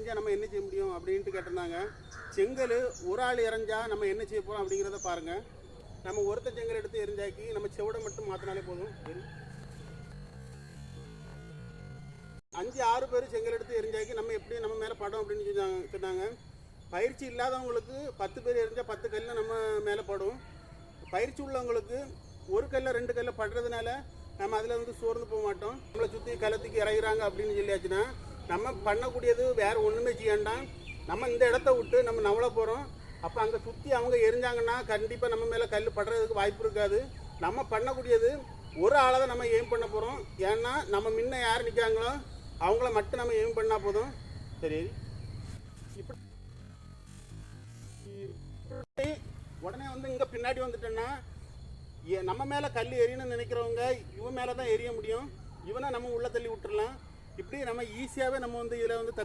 எரிஞ்சால் நம்ம என்ன செய்ய முடியும் அப்படின்ட்டு கேட்டிருந்தாங்க. செங்கல் ஒரு ஆள் எரிஞ்சா நம்ம என்ன செய்ய போகிறோம் அப்படிங்கிறத பாருங்கள். நம்ம ஒருத்தர் செங்கல் எடுத்து எரிஞ்சாக்கி நம்ம செவடை மட்டும் மாற்றினாலே போதும். 5-6 பேர் செங்கல் எடுத்து எரிஞ்சாக்கி நம்ம எப்படி நம்ம மேலே படம் அப்படின்னு சொன்னாங்க. பயிற்சி இல்லாதவங்களுக்கு 10 பேர் எரிஞ்சால் 10 கல்ல நம்ம மேலே படும். பயிற்சி உள்ளவங்களுக்கு ஒரு கல்ல 2 கல்ல படுறதுனால நம்ம அதில் வந்து சோர்ந்து போக மாட்டோம். நம்மளை சுற்றி கலத்துக்கு இறங்குறாங்க அப்படின்னு சொல்லியாச்சுன்னா நம்ம பண்ணக்கூடியது வேறு ஒன்றுமே செய்யாண்டாம். நம்ம இந்த இடத்த விட்டு நம்ம நவள போகிறோம். அப்போ அங்கே சுற்றி அவங்க எரிஞ்சாங்கன்னா கண்டிப்பாக நம்ம மேலே கல் படுறதுக்கு வாய்ப்பு இருக்காது. நம்ம பண்ணக்கூடியது ஒரு ஆளை தான் நம்ம எய்ம் பண்ண போகிறோம். ஏன்னா நம்ம முன்ன யார் நிற்காங்களோ அவங்கள மட்டும் நம்ம எய்ம் பண்ணால் போதும். சரி, இப்படி உடனே வந்து இங்கே பின்னாடி வந்துட்டோன்னா நம்ம மேலே கல் எரியணும்னு நினைக்கிறவங்க இவன் மேலே தான் எரிய முடியும். இவனை நம்ம உள்ளே தள்ளி விட்டுறலாம். இப்படி நம்ம ஈஸியாகவே நம்ம வந்து இதில் வந்து தப்பி